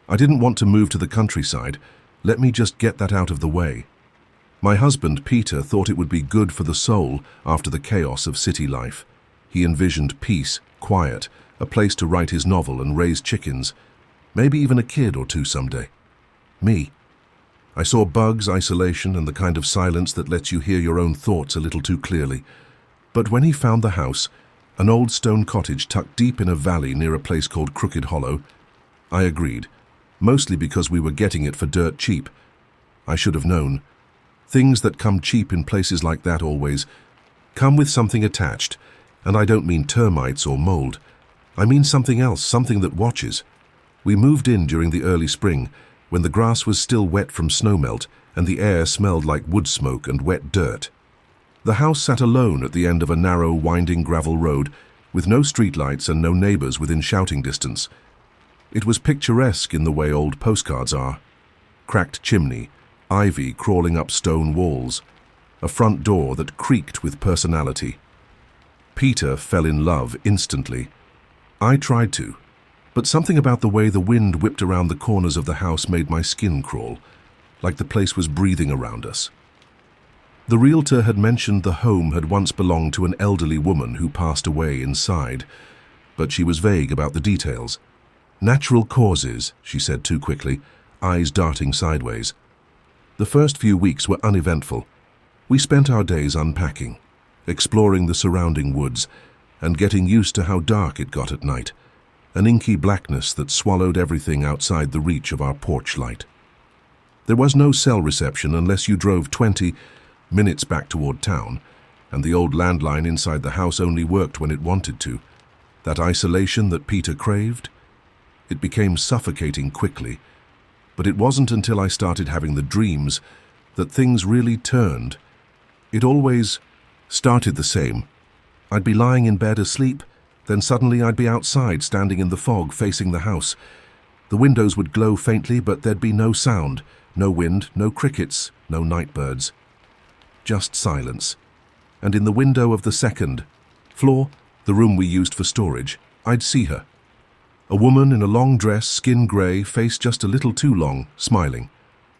I didn't want to move to the countryside. Let me just get that out of the way. My husband, Peter, thought it would be good for the soul after the chaos of city life. He envisioned peace, quiet, a place to write his novel and raise chickens, maybe even a kid or two someday. Me. I saw bugs, isolation, and the kind of silence that lets you hear your own thoughts a little too clearly. But when he found the house, an old stone cottage tucked deep in a valley near a place called Crooked Hollow, I agreed, mostly because we were getting it for dirt cheap. I should have known. Things that come cheap in places like that always come with something attached, and I don't mean termites or mold. I mean something else, something that watches. We moved in during the early spring, when the grass was still wet from snowmelt and the air smelled like wood smoke and wet dirt. The house sat alone at the end of a narrow, winding gravel road, with no streetlights and no neighbors within shouting distance. It was picturesque in the way old postcards are. Cracked chimney, ivy crawling up stone walls, a front door that creaked with personality. Peter fell in love instantly. I tried to, but something about the way the wind whipped around the corners of the house made my skin crawl, like the place was breathing around us. The realtor had mentioned the home had once belonged to an elderly woman who passed away inside, but she was vague about the details. Natural causes, she said too quickly, eyes darting sideways. The first few weeks were uneventful. We spent our days unpacking, exploring the surrounding woods, and getting used to how dark it got at night, an inky blackness that swallowed everything outside the reach of our porch light. There was no cell reception unless you drove 20 minutes back toward town, and the old landline inside the house only worked when it wanted to. That isolation that Peter craved? It became suffocating quickly, but it wasn't until I started having the dreams that things really turned. It always started the same. I'd be lying in bed asleep, then suddenly I'd be outside, standing in the fog, facing the house. The windows would glow faintly, but there'd be no sound, no wind, no crickets, no night birds. Just silence. And in the window of the second floor, the room we used for storage, I'd see her. A woman in a long dress, skin grey, face just a little too long, smiling.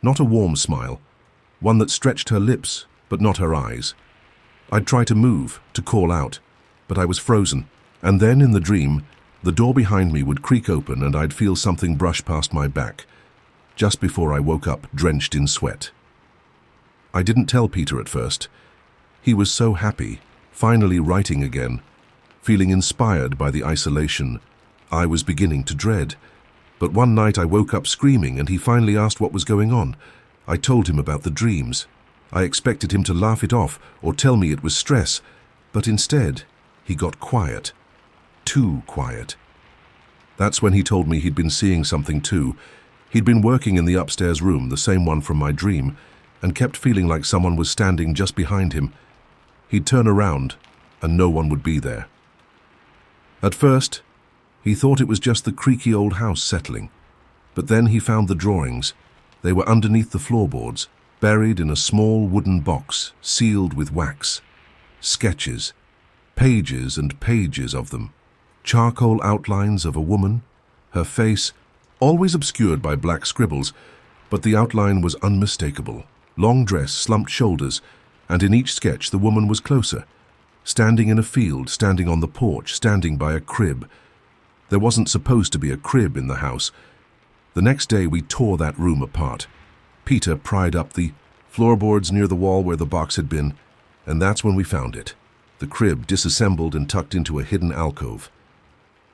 Not a warm smile, one that stretched her lips, but not her eyes. I'd try to move, to call out, but I was frozen. And then, in the dream, the door behind me would creak open and I'd feel something brush past my back, just before I woke up, drenched in sweat. I didn't tell Peter at first. He was so happy, finally writing again, feeling inspired by the isolation I was beginning to dread. But one night I woke up screaming and he finally asked what was going on. I told him about the dreams. I expected him to laugh it off or tell me it was stress, but instead, he got quiet. Too quiet. That's when he told me he'd been seeing something too. He'd been working in the upstairs room, the same one from my dream, and kept feeling like someone was standing just behind him. He'd turn around, and no one would be there. At first, he thought it was just the creaky old house settling, but then he found the drawings. They were underneath the floorboards, buried in a small wooden box, sealed with wax. Sketches, pages and pages of them. Charcoal outlines of a woman, her face always obscured by black scribbles, but the outline was unmistakable. Long dress, slumped shoulders, and in each sketch the woman was closer, standing in a field, standing on the porch, standing by a crib. There wasn't supposed to be a crib in the house. The next day we tore that room apart. Peter pried up the floorboards near the wall where the box had been, and that's when we found it. The crib disassembled and tucked into a hidden alcove.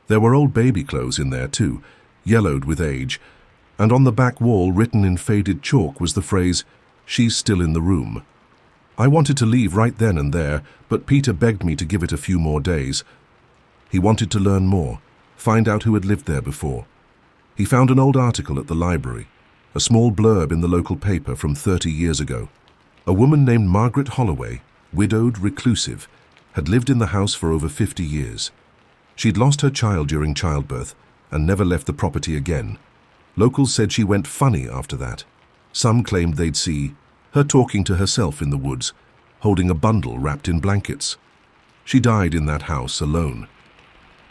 There were old baby clothes in there too, yellowed with age, and on the back wall, written in faded chalk, was the phrase, "She's still in the room." I wanted to leave right then and there, but Peter begged me to give it a few more days. He wanted to learn more, find out who had lived there before. He found an old article at the library, a small blurb in the local paper from 30 years ago. A woman named Margaret Holloway, widowed, reclusive, had lived in the house for over 50 years. She'd lost her child during childbirth and never left the property again. Locals said she went funny after that. Some claimed they'd see her talking to herself in the woods, holding a bundle wrapped in blankets. She died in that house alone.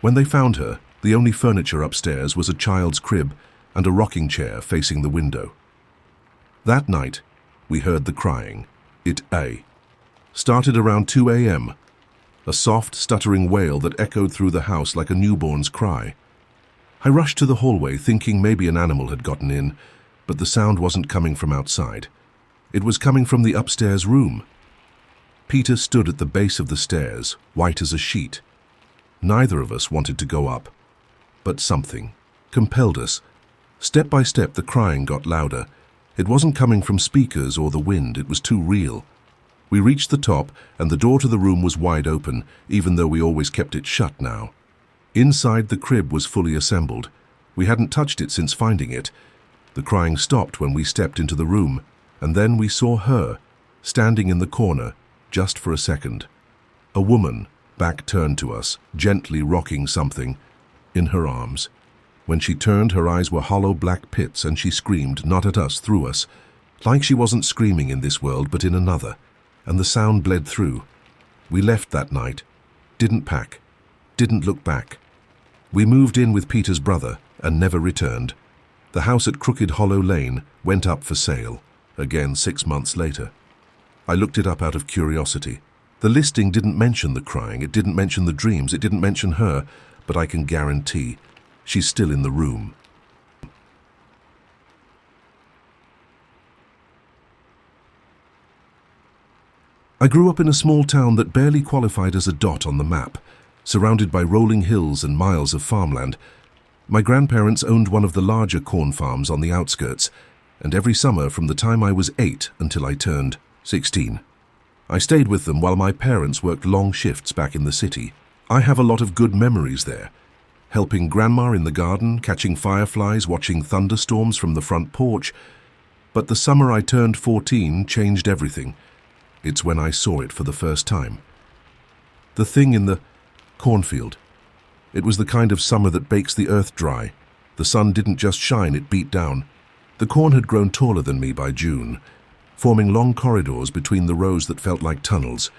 When they found her, the only furniture upstairs was a child's crib and a rocking chair facing the window. That night, we heard the crying. It started around 2 a.m., a soft, stuttering wail that echoed through the house like a newborn's cry. I rushed to the hallway thinking maybe an animal had gotten in, but the sound wasn't coming from outside. It was coming from the upstairs room. Peter stood at the base of the stairs, white as a sheet. Neither of us wanted to go up, but something compelled us. Step by step, the crying got louder. It wasn't coming from speakers or the wind, it was too real. We reached the top, and the door to the room was wide open, even though we always kept it shut now. Inside, the crib was fully assembled. We hadn't touched it since finding it. The crying stopped when we stepped into the room, and then we saw her, standing in the corner, just for a second. A woman, back turned to us, gently rocking something in her arms. When she turned, her eyes were hollow black pits, and she screamed, not at us, through us, like she wasn't screaming in this world but in another, and the sound bled through. We left that night, didn't pack, didn't look back. We moved in with Peter's brother and never returned. The house at Crooked Hollow Lane went up for sale, again 6 months later. I looked it up out of curiosity. The listing didn't mention the crying, it didn't mention the dreams, it didn't mention her, but I can guarantee she's still in the room. I grew up in a small town that barely qualified as a dot on the map, surrounded by rolling hills and miles of farmland. My grandparents owned one of the larger corn farms on the outskirts, and every summer from the time I was 8 until I turned 16, I stayed with them while my parents worked long shifts back in the city. I have a lot of good memories there, helping Grandma in the garden, catching fireflies, watching thunderstorms from the front porch. But the summer I turned 14 changed everything. It's when I saw it for the first time. The thing in the cornfield. It was the kind of summer that bakes the earth dry. The sun didn't just shine, it beat down. The corn had grown taller than me by June, forming long corridors between the rows that felt like tunnels.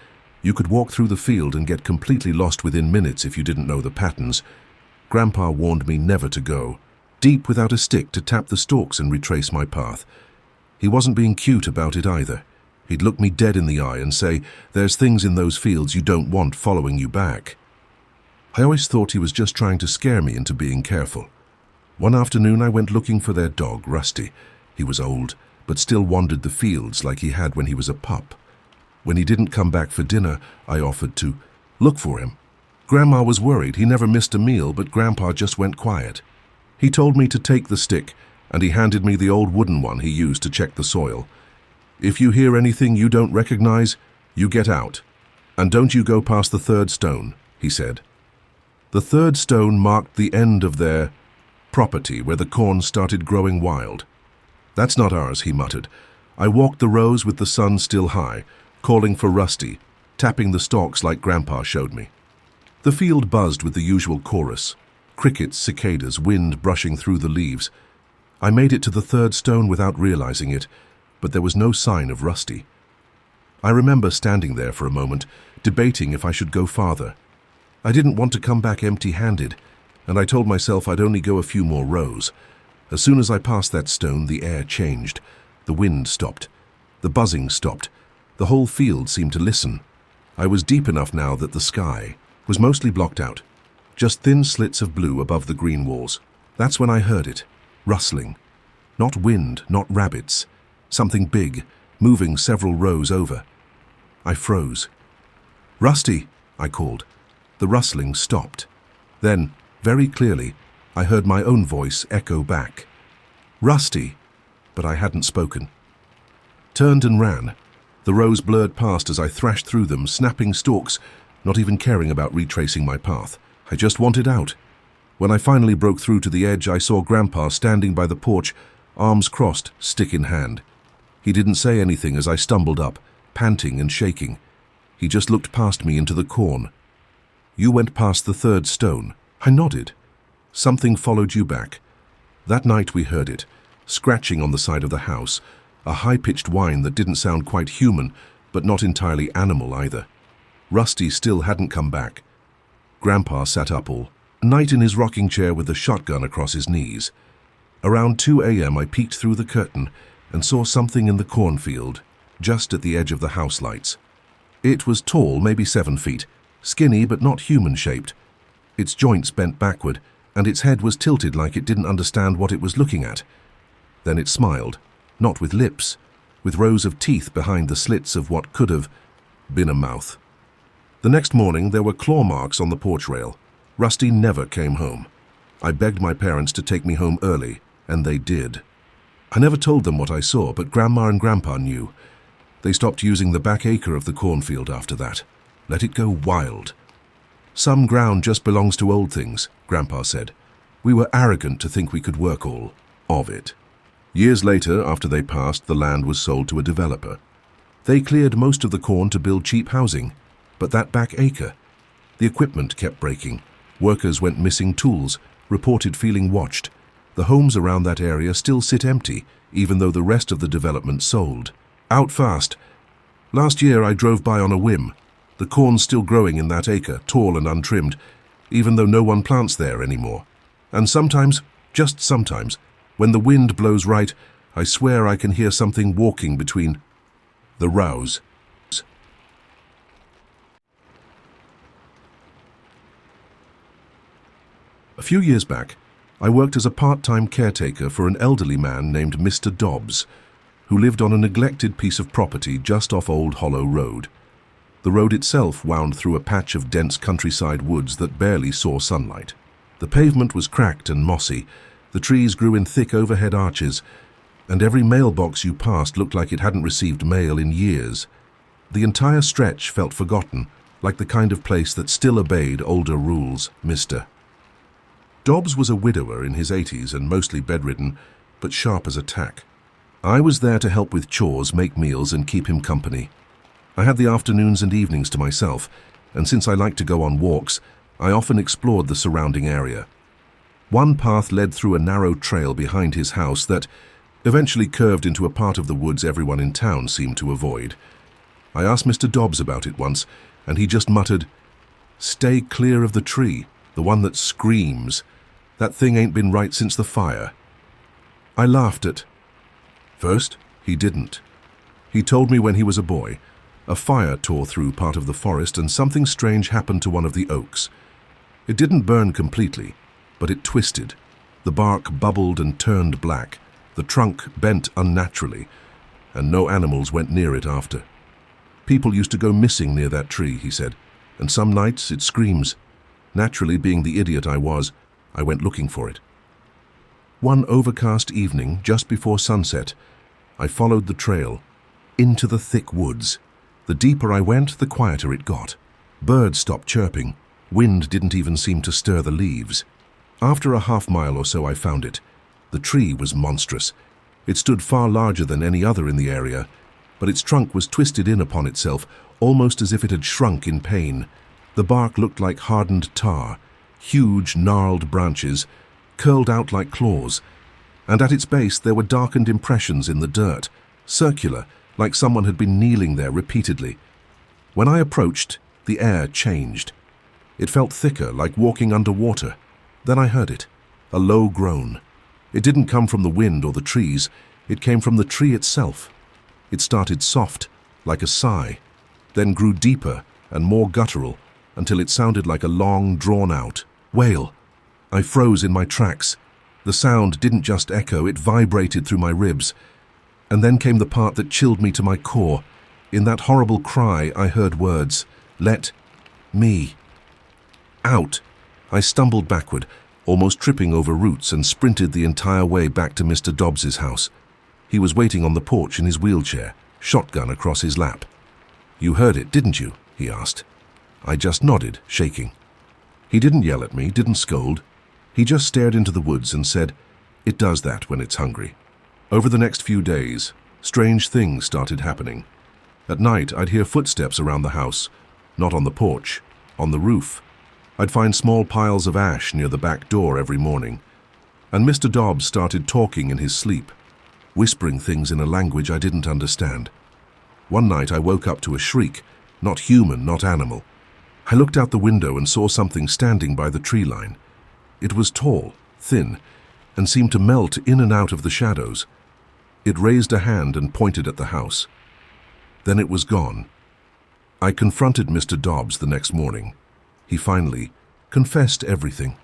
You could walk through the field and get completely lost within minutes if you didn't know the patterns. Grandpa warned me never to go deep without a stick to tap the stalks and retrace my path. He wasn't being cute about it either. He'd look me dead in the eye and say, "There's things in those fields you don't want following you back." I always thought he was just trying to scare me into being careful. One afternoon I went looking for their dog, Rusty. He was old, but still wandered the fields like he had when he was a pup. When he didn't come back for dinner, I offered to look for him. Grandma was worried. He never missed a meal, but Grandpa just went quiet. He told me to take the stick, and he handed me the old wooden one he used to check the soil. "If you hear anything you don't recognize, you get out. And don't you go past the third stone," he said. The third stone marked the end of their property where the corn started growing wild. "That's not ours," he muttered. I walked the rows with the sun still high, calling for Rusty, tapping the stalks like Grandpa showed me. The field buzzed with the usual chorus. Crickets, cicadas, wind brushing through the leaves. I made it to the third stone without realizing it, but there was no sign of Rusty. I remember standing there for a moment, debating if I should go farther. I didn't want to come back empty-handed, and I told myself I'd only go a few more rows. As soon as I passed that stone, the air changed. The wind stopped. The buzzing stopped. The whole field seemed to listen. I was deep enough now that the sky was mostly blocked out, just thin slits of blue above the green walls. That's when I heard it, rustling. Not wind, not rabbits. Something big, moving several rows over. I froze. "Rusty!" I called. The rustling stopped. Then, very clearly, I heard my own voice echo back. "Rusty!" But I hadn't spoken. Turned and ran. The rows blurred past as I thrashed through them, snapping stalks, not even caring about retracing my path. I just wanted out. When I finally broke through to the edge, I saw Grandpa standing by the porch, arms crossed, stick in hand. He didn't say anything as I stumbled up, panting and shaking. He just looked past me into the corn. "You went past the third stone." I nodded. "Something followed you back." That night we heard it, scratching on the side of the house, a high-pitched whine that didn't sound quite human, but not entirely animal either. Rusty still hadn't come back. Grandpa sat up all night in his rocking chair with a shotgun across his knees. Around 2 a.m. I peeked through the curtain and saw something in the cornfield, just at the edge of the house lights. It was tall, maybe 7 feet, skinny but not human-shaped. Its joints bent backward, and its head was tilted like it didn't understand what it was looking at. Then it smiled, not with lips, with rows of teeth behind the slits of what could have been a mouth. The next morning there were claw marks on the porch rail. Rusty never came home. I begged my parents to take me home early, and they did. I never told them what I saw, but Grandma and Grandpa knew. They stopped using the back acre of the cornfield after that. Let it go wild. Some ground just belongs to old things, Grandpa said. We were arrogant to think we could work all of it. Years later, after they passed, the land was sold to a developer. They cleared most of the corn to build cheap housing, but that back acre, the equipment kept breaking. Workers went missing tools, reported feeling watched. The homes around that area still sit empty, even though the rest of the development sold. Out fast. Last year I drove by on a whim. The corn's still growing in that acre, tall and untrimmed, even though no one plants there anymore. And sometimes, just sometimes, when the wind blows right, I swear I can hear something walking between the rows. A few years back, I worked as a part-time caretaker for an elderly man named Mr. Dobbs, who lived on a neglected piece of property just off Old Hollow Road. The road itself wound through a patch of dense countryside woods that barely saw sunlight. The pavement was cracked and mossy, the trees grew in thick overhead arches, and every mailbox you passed looked like it hadn't received mail in years. The entire stretch felt forgotten, like the kind of place that still obeyed older rules, Mr. Dobbs was a widower in his 80s and mostly bedridden, but sharp as a tack. I was there to help with chores, make meals, and keep him company. I had the afternoons and evenings to myself, and since I liked to go on walks, I often explored the surrounding area. One path led through a narrow trail behind his house that eventually curved into a part of the woods everyone in town seemed to avoid. I asked Mr. Dobbs about it once, and he just muttered, "Stay clear of the tree, the one that screams. That thing ain't been right since the fire." I laughed at first, he didn't. He told me when he was a boy, a fire tore through part of the forest and something strange happened to one of the oaks. It didn't burn completely, but it twisted. The bark bubbled and turned black. The trunk bent unnaturally, and no animals went near it after. People used to go missing near that tree, he said, and some nights it screams. Naturally, being the idiot I was, I went looking for it. One overcast evening, just before sunset, I followed the trail into the thick woods. The deeper I went, the quieter it got. Birds stopped chirping. Wind didn't even seem to stir the leaves. After a half-mile or so, I found it. The tree was monstrous. It stood far larger than any other in the area, but its trunk was twisted in upon itself, almost as if it had shrunk in pain. The bark looked like hardened tar. Huge, gnarled branches curled out like claws, and at its base there were darkened impressions in the dirt, circular, like someone had been kneeling there repeatedly. When I approached, the air changed. It felt thicker, like walking underwater. Then I heard it, a low groan. It didn't come from the wind or the trees, it came from the tree itself. It started soft, like a sigh, then grew deeper and more guttural, until it sounded like a long, drawn-out wail. I froze in my tracks. The sound didn't just echo, it vibrated through my ribs. And then came the part that chilled me to my core. In that horrible cry, I heard words, "Let me out." I stumbled backward, almost tripping over roots, and sprinted the entire way back to Mr. Dobbs's house. He was waiting on the porch in his wheelchair, shotgun across his lap. "You heard it, didn't you?" he asked. I just nodded, shaking. He didn't yell at me, didn't scold. He just stared into the woods and said, "It does that when it's hungry." Over the next few days, strange things started happening. At night, I'd hear footsteps around the house, not on the porch, on the roof. I'd find small piles of ash near the back door every morning. And Mr. Dobbs started talking in his sleep, whispering things in a language I didn't understand. One night I woke up to a shriek, not human, not animal. I looked out the window and saw something standing by the tree line. It was tall, thin. and seemed to melt in and out of the shadows. It raised a hand and pointed at the house. Then it was gone. I confronted Mr. Dobbs the next morning. He finally confessed everything.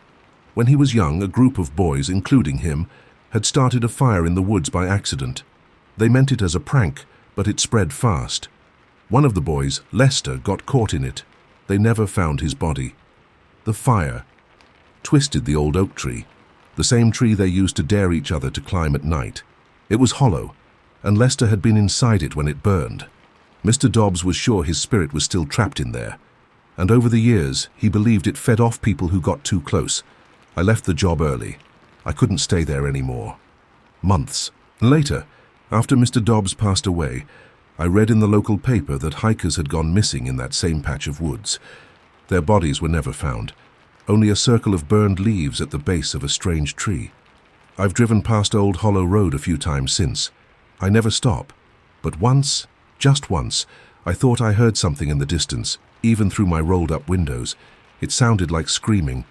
When he was young, a group of boys, including him, had started a fire in the woods by accident. They meant it as a prank, but it spread fast. One of the boys, Lester, got caught in it. They never found his body. The fire twisted the old oak tree, the same tree they used to dare each other to climb at night. It was hollow, and Lester had been inside it when it burned. Mr. Dobbs was sure his spirit was still trapped in there, and over the years he believed it fed off people who got too close. I left the job early. I couldn't stay there anymore. Months later, after Mr. Dobbs passed away, I read in the local paper that hikers had gone missing in that same patch of woods. Their bodies were never found, only a circle of burned leaves at the base of a strange tree. I've driven past Old Hollow Road a few times since. I never stop, but once, just once, I thought I heard something in the distance, even through my rolled-up windows. It sounded like screaming,